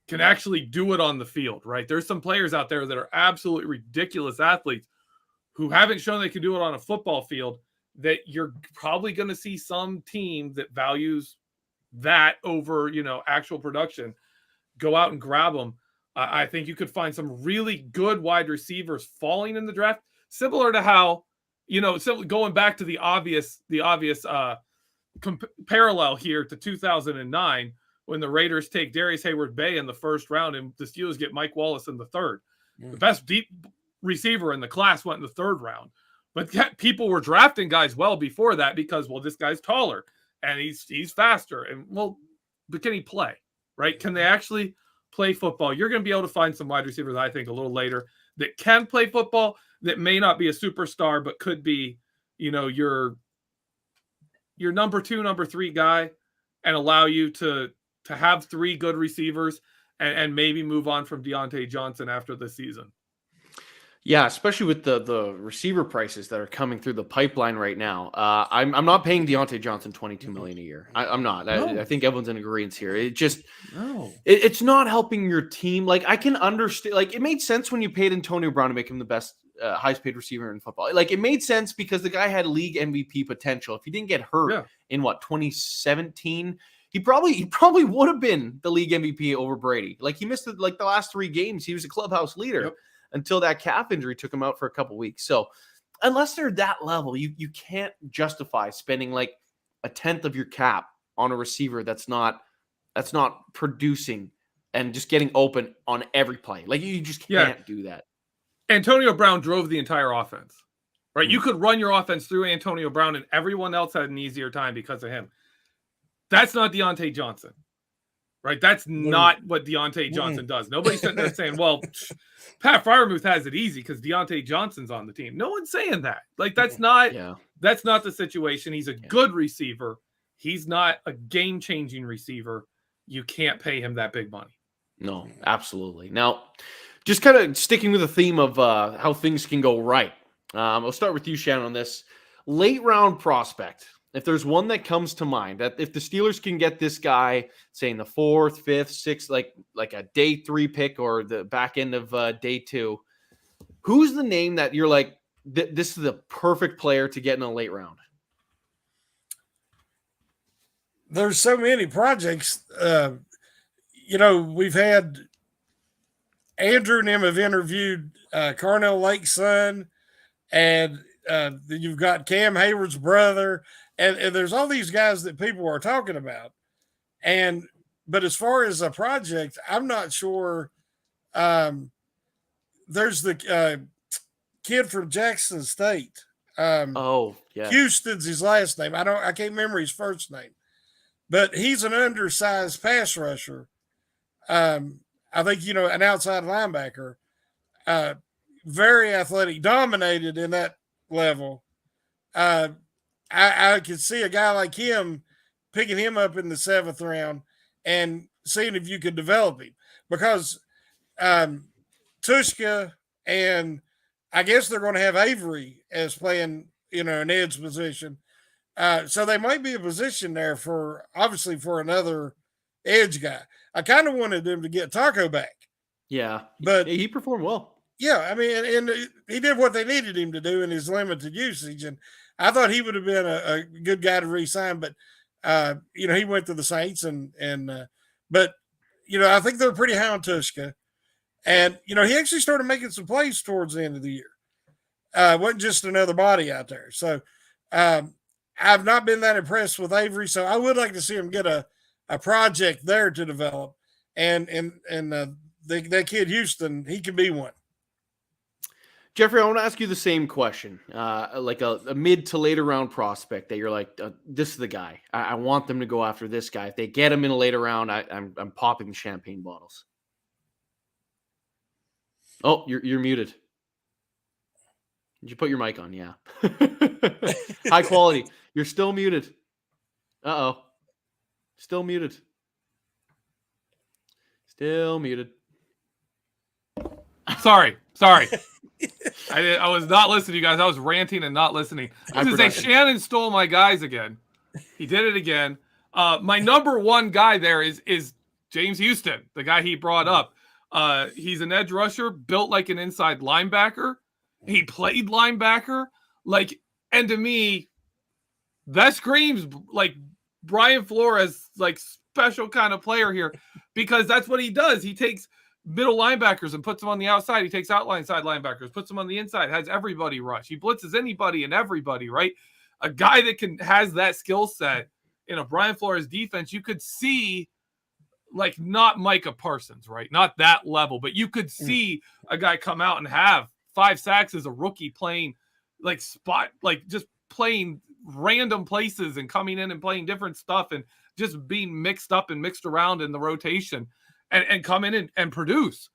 can actually do it on the field, right? There's some players out there that are absolutely ridiculous athletes who haven't shown they can do it on a football field, that you're probably going to see some team that values that over, actual production go out and grab them. I think you could find some really good wide receivers falling in the draft, similar to how, going back to the obvious parallel here to 2009 when the Raiders take Darius Hayward-Bay in the first round and the Steelers get Mike Wallace in the third. The best deep receiver in the class went in the third round, but people were drafting guys well before that because, well, this guy's taller and he's faster, and but can he play, right? Can they actually play football? You're going to be able to find some wide receivers, I think, a little later that can play football, that may not be a superstar, but could be, your number 2, number 3 guy, and allow you to have 3 good receivers and maybe move on from Deontay Johnson after the season. Yeah, especially with the receiver prices that are coming through the pipeline right now. I'm not paying Deontay Johnson $22 million a year. I'm not. No. I think everyone's in agreement here. It's not helping your team. Like, I can understand. Like, it made sense when you paid Antonio Brown to make him the best, highest paid receiver in football. Like, it made sense because the guy had league MVP potential. If he didn't get hurt in 2017. He probably would have been the league MVP over Brady. Like, he missed the last 3 games. He was a clubhouse leader until that calf injury took him out for a couple weeks. So unless they're that level, you can't justify spending like a tenth of your cap on a receiver that's not producing and just getting open on every play. Like, you just can't do that. Antonio Brown drove the entire offense, right? You could run your offense through Antonio Brown and everyone else had an easier time because of him. That's not Deontay Johnson, right? That's not what Deontay Johnson does. Nobody's sitting there saying, well, Pat Freiermuth has it easy because Deontay Johnson's on the team. No one's saying that. Like, that's not the situation. He's a good receiver. He's not a game-changing receiver. You can't pay him that big money. No, absolutely. Now, just kind of sticking with the theme of how things can go right. I'll start with you, Shannon, on this. Late round prospect. If there's one that comes to mind, that if the Steelers can get this guy, say in the 4th, 5th, 6th, like a day 3 pick or the back end of day 2, who's the name that you're like, this is the perfect player to get in a late round? There's so many projects. We've had Andrew and him have interviewed Carnell Lake's son, and you've got Cam Hayward's brother. And there's all these guys that people are talking about. But as far as a project, I'm not sure. There's the kid from Jackson State. Houston's his last name. I can't remember his first name. But he's an undersized pass rusher. I think, an outside linebacker. very athletic, dominated in that level. I could see a guy like him picking him up in the 7th round and seeing if you could develop him, because Tushka and I guess they're going to have Avery as playing, an edge position. So they might be a position there obviously for another edge guy. I kind of wanted them to get Taco back. Yeah, but he performed well. Yeah, I mean, and he did what they needed him to do in his limited usage, and I thought he would have been a good guy to re-sign, but he went to the Saints, but I think they're pretty high on Tushka, and he actually started making some plays towards the end of the year. Wasn't just another body out there. So I've not been that impressed with Avery, so I would like to see him get a project there to develop, and that kid Houston, he could be one. Jeffrey, I want to ask you the same question. Like a mid to later round prospect that you're like, this is the guy. I want them to go after this guy. If they get him in a later round, I'm popping the champagne bottles. Oh, you're muted. Did you put your mic on? Yeah. High quality. You're still muted. Uh-oh. Still muted. Still muted. Sorry. I was not listening to you guys. I was ranting and not listening. I was going to say, Shannon stole my guys again. He did it again. My number one guy there is James Houston, the guy he brought up. He's an edge rusher, built like an inside linebacker. He played linebacker. And to me, that screams like Brian Flores, special kind of player here, because that's what he does. He takes middle linebackers and puts them on the outside. He takes outline side linebackers, puts them on the inside, has everybody rush. He blitzes anybody and everybody, right? A guy that has that skill set in a Brian Flores defense, you could see, not Micah Parsons, right? Not that level, but you could see a guy come out and have 5 sacks as a rookie playing just playing random places and coming in and playing different stuff and just being mixed up and mixed around in the rotation. And come in and produce.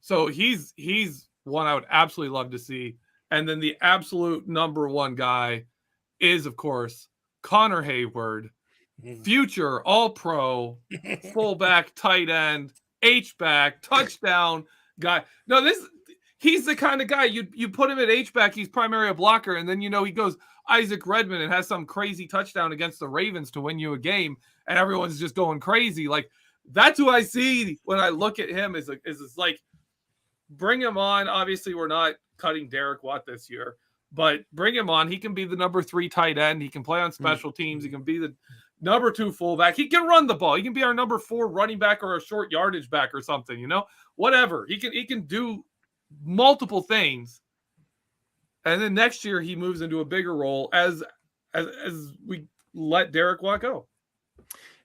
So he's one I would absolutely love to see. And then the absolute number one guy is, of course, Connor Hayward, future all-pro, fullback, tight end, H-back, touchdown guy. No, he's the kind of guy you put him at H-back, he's primarily a blocker, and then he goes Isaac Redmond and has some crazy touchdown against the Ravens to win you a game, and everyone's just going crazy. That's who I see when I look at him is bring him on. Obviously, we're not cutting Derek Watt this year, but bring him on. He can be the number 3 tight end. He can play on special teams. He can be the number 2 fullback. He can run the ball. He can be our number 4 running back or a short yardage back or something, whatever. He can do multiple things. And then next year he moves into a bigger role as we let Derek Watt go.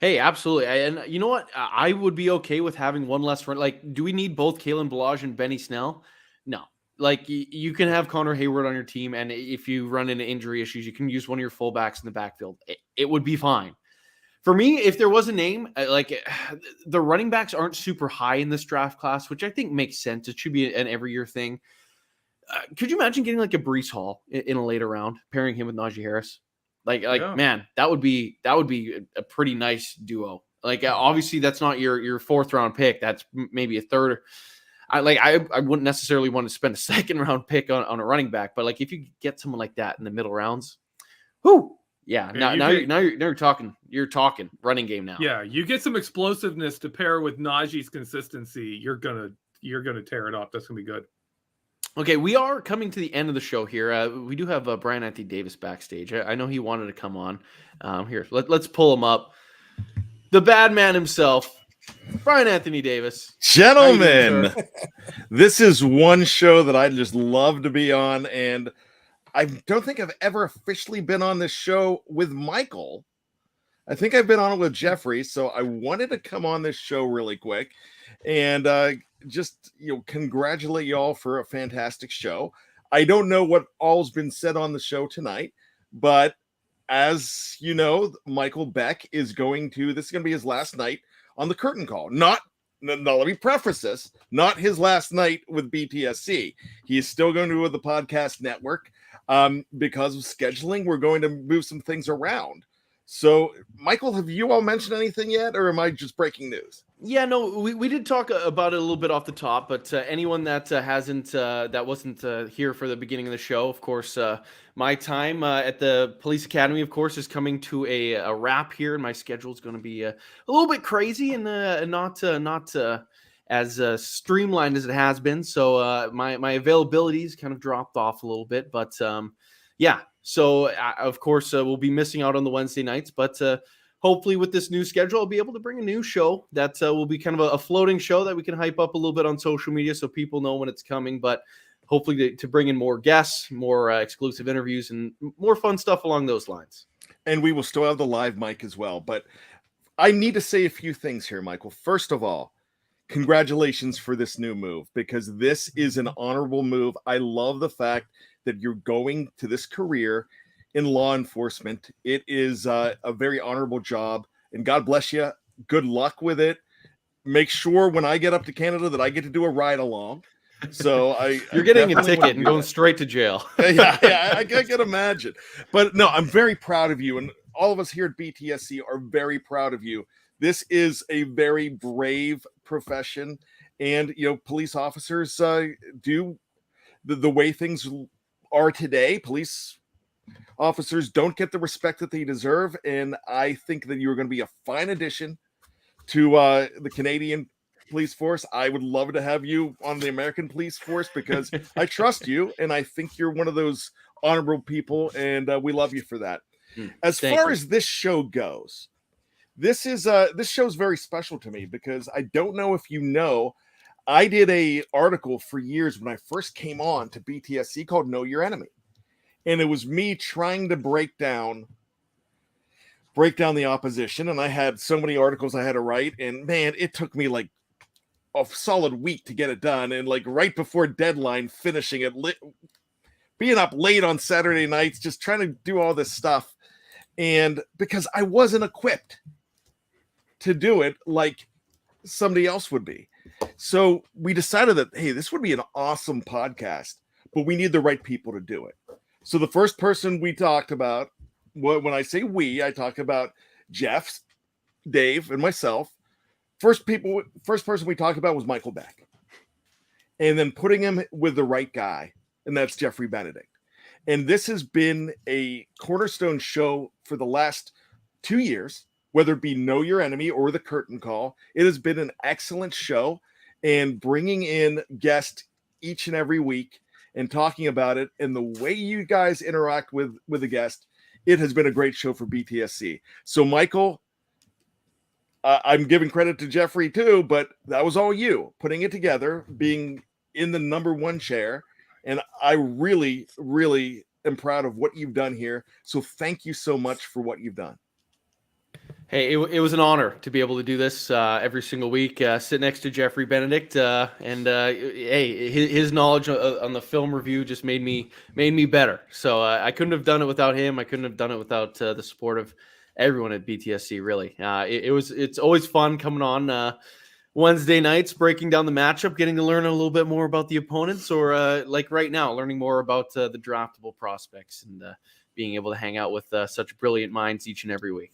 Hey, absolutely. And you know what? I would be okay with having one less run. Do we need both Kalen Ballage and Benny Snell? No. You can have Connor Hayward on your team, and if you run into injury issues, you can use one of your fullbacks in the backfield. It would be fine. For me, if there was a name, the running backs aren't super high in this draft class, which I think makes sense. It should be an every year thing. Could you imagine getting a Breece Hall in a later round, pairing him with Najee Harris? Yeah. Man, that would be a pretty nice duo. Obviously that's not your 4th round pick. That's maybe a 3rd. I wouldn't necessarily want to spend a 2nd round pick on a running back, but if you get someone like that in the middle rounds, whoo, yeah. Now you're talking running game now. Yeah, you get some explosiveness to pair with Najee's consistency. You're gonna tear it up. That's gonna be good. Okay, we are coming to the end of the show here. We do have Brian Anthony Davis backstage. I know he wanted to come on. Here, let's pull him up. The bad man himself, Brian Anthony Davis. Gentlemen, this is one show that I just love to be on, and I don't think I've ever officially been on this show with Michael. I think I've been on it with Jeffrey, so I wanted to come on this show really quick and just congratulate y'all for a fantastic show. I don't know what all's been said on the show tonight, but as you know, Michael Beck is this is going to be his last night on the curtain call. Not Now, let me preface this: not his last night with BTSC. He is still going to be with the podcast network. Because of scheduling, we're going to move some things around. So, Michael, have you all mentioned anything yet, or am I just breaking news? Yeah, no, we did talk about it a little bit off the top, but anyone that wasn't here for the beginning of the show, of course, my time at the police academy, of course, is coming to a wrap here, and my schedule is going to be a little bit crazy and not as streamlined as it has been. So my availability's kind of dropped off a little bit, but yeah. So of course we'll be missing out on the Wednesday nights, but hopefully with this new schedule, I'll be able to bring a new show that will be kind of a floating show that we can hype up a little bit on social media so people know when it's coming. But hopefully to bring in more guests, more exclusive interviews, and more fun stuff along those lines. And we will still have the live mic as well. But I need to say a few things here, Michael. First of all, congratulations for this new move, because this is an honorable move. I love the fact that you're going to this career in law enforcement. It is a very honorable job, and God bless you. Good luck with it. Make sure when I get up to Canada that I get to do a ride along. So You're getting a ticket and going straight to jail. yeah, I can imagine. But no, I'm very proud of you, and all of us here at BTSC are very proud of you. This is a very brave profession, and police officers do the way things are today. Police officers don't get the respect that they deserve, and I think that you're going to be a fine addition to the Canadian police force. I would love to have you on the American police force because I trust you, and I think you're one of those honorable people, and we love you for that. As far as this show goes, this show's very special to me because I don't know if you know, I did a article for years when I first came on to BTSC called Know Your Enemy. And it was me trying to break down the opposition. And I had so many articles I had to write. And man, it took me like a solid week to get it done. And like right before deadline, finishing it, being up late on Saturday nights, just trying to do all this stuff. And because I wasn't equipped to do it like somebody else would be. So we decided that, hey, this would be an awesome podcast, but we need the right people to do it. So the first person we talked about, when I say we, I talk about Jeff, Dave, and myself. First person we talked about was Michael Beck. And then putting him with the right guy, and that's Jeffrey Benedict. And this has been a cornerstone show for the last 2 years, whether it be Know Your Enemy or The Curtain Call. It has been an excellent show, and bringing in guests each and every week and talking about it and the way you guys interact with the guest, it has been a great show for BTSC. So, Michael, I'm giving credit to Jeffrey too, but that was all you putting it together, being in the number one chair. And I really, really am proud of what you've done here. So thank you so much for what you've done. Hey, it was an honor to be able to do this every single week, sit next to Jeffrey Benedict, and hey, his knowledge on the film review just made me better. So I couldn't have done it without him. I couldn't have done it without the support of everyone at BTSC. Really, it's always fun coming on Wednesday nights, breaking down the matchup, getting to learn a little bit more about the opponents, or like right now, learning more about the draftable prospects and being able to hang out with such brilliant minds each and every week.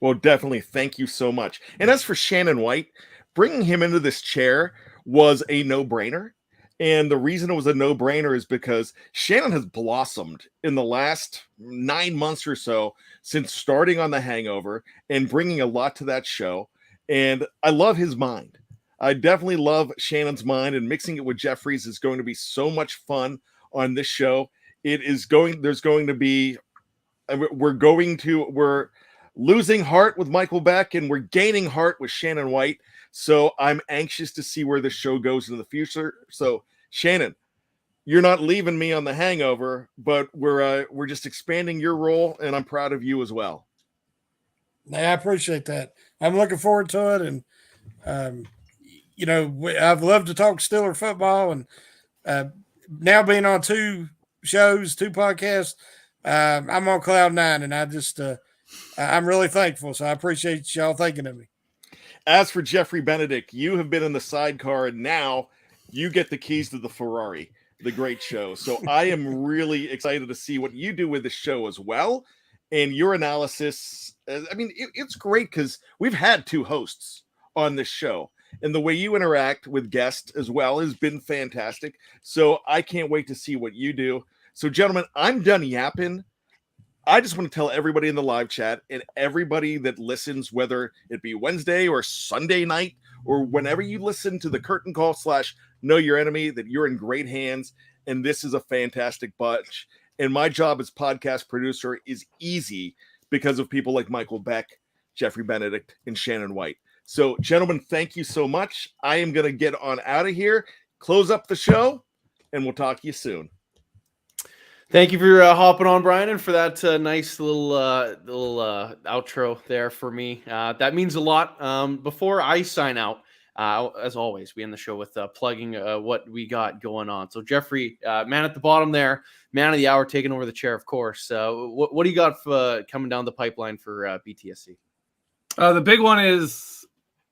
Well, definitely. Thank you so much. And as for Shannon White, bringing him into this chair was a no-brainer. And the reason it was a no-brainer is because Shannon has blossomed in the last 9 months or so since starting on The Hangover and bringing a lot to that show. And I love his mind. I definitely love Shannon's mind, and mixing it with Jeffrey's is going to be so much fun on this show. We're losing heart with Michael Beck, and we're gaining heart with Shannon White. So I'm anxious to see where this show goes in the future. So Shannon, you're not leaving me on The Hangover, but we're just expanding your role, and I'm proud of you as well. I appreciate that. I'm looking forward to it, and I've loved to talk Steeler football, and now being on 2 shows, 2 podcasts, I'm on cloud 9, and I just I'm really thankful. So I appreciate y'all thinking of me. As for Jeffrey Benedict, you have been in the sidecar, and now you get the keys to the Ferrari, the great show. So I am really excited to see what you do with the show as well. And your analysis, I mean, it's great because we've had 2 hosts on this show. And the way you interact with guests as well has been fantastic. So I can't wait to see what you do. So, gentlemen, I'm done yapping. I just want to tell everybody in the live chat and everybody that listens, whether it be Wednesday or Sunday night, or whenever you listen to the Curtain Call / Know Your Enemy, that you're in great hands. And this is a fantastic bunch. And my job as podcast producer is easy because of people like Michael Beck, Jeffrey Benedict, and Shannon White. So, gentlemen, thank you so much. I am going to get on out of here, close up the show, and we'll talk to you soon. Thank you for hopping on, Brian, and for that nice little outro there for me. That means a lot. Before I sign out, as always, we end the show with plugging what we got going on. So, Jeffrey, man at the bottom there, man of the hour, taking over the chair, of course. What do you got coming down the pipeline for BTSC? The big one is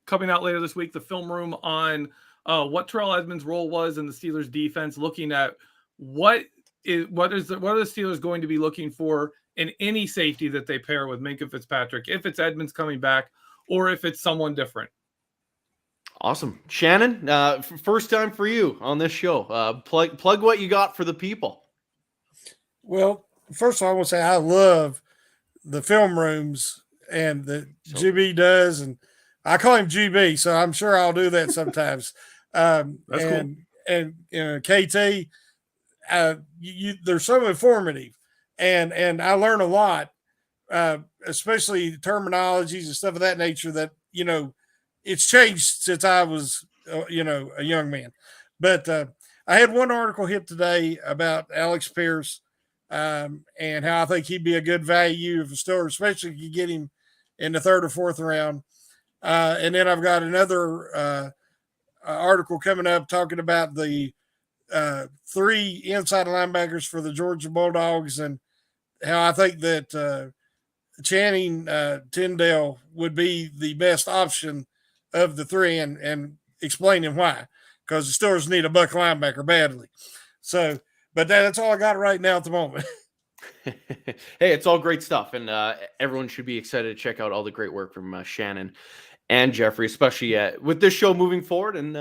coming out later this week, the film room on what Terrell Edmonds' role was in the Steelers defense, looking at what are the Steelers going to be looking for in any safety that they pair with Minkah Fitzpatrick, if it's Edmonds coming back or if it's someone different. Awesome. Shannon, first time for you on this show. Plug what you got for the people. Well, first of all, I want to say I love the film rooms and that GB does, and I call him GB, so I'm sure I'll do that sometimes. That's cool. And KT, they're so informative, and I learn a lot, especially terminologies and stuff of that nature that, it's changed since I was, a young man. But I had one article hit today about Alex Pierce and how I think he'd be a good value of a store, especially if you get him in the 3rd or 4th round. And then I've got another article coming up talking about the 3 inside linebackers for the Georgia Bulldogs and how I think that Channing Tyndale would be the best option of the 3 and explaining why, because the Steelers need a buck linebacker badly. So, but that's all I got right now at the moment. Hey, it's all great stuff, and everyone should be excited to check out all the great work from Shannon and Jeffrey, especially with this show moving forward and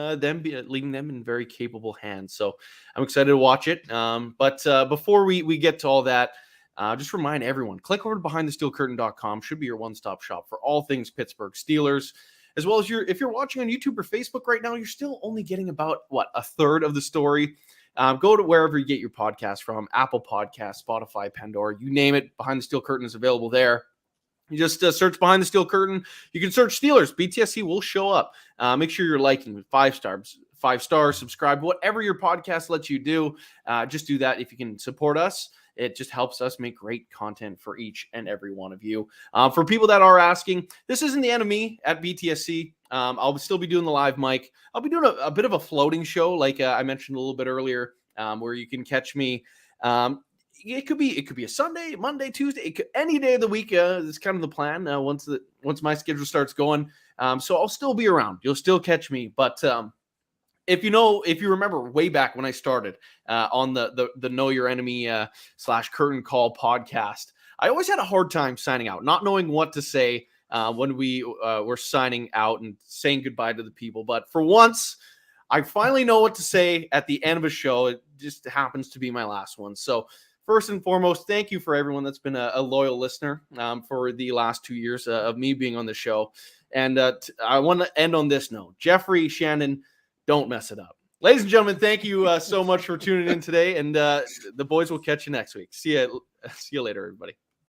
leaving them in very capable hands. So I'm excited to watch it. But before we get to all that, just remind everyone, click over to BehindTheSteelCurtain.com. Should be your one-stop shop for all things Pittsburgh Steelers, as well as if you're watching on YouTube or Facebook right now, you're still only getting about, a third of the story. Go to wherever you get your podcast from, Apple Podcasts, Spotify, Pandora, you name it. Behind the Steel Curtain is available there. You just search Behind the Steel Curtain. You can search Steelers. BTSC will show up. Make sure you're liking with 5 stars, subscribe, whatever your podcast lets you do. Just do that if you can support us. It just helps us make great content for each and every one of you. For people that are asking, this isn't the end of me at BTSC. I'll still be doing the live mic. I'll be doing a bit of a floating show, like I mentioned a little bit earlier, where you can catch me. It could be a Sunday, Monday, Tuesday, any day of the week. Is kind of the plan. Once my schedule starts going, so I'll still be around. You'll still catch me, but if you remember way back when I started on the Know Your Enemy / Curtain Call podcast, I always had a hard time signing out, not knowing what to say when we were signing out and saying goodbye to the people. But for once, I finally know what to say at the end of a show. It just happens to be my last one. So first and foremost, thank you for everyone that's been a loyal listener for the last 2 years of me being on the show. And I want to end on this note. Jeffrey, Shannon, don't mess it up. Ladies and gentlemen, thank you so much for tuning in today. And the boys will catch you next week. See you later, everybody.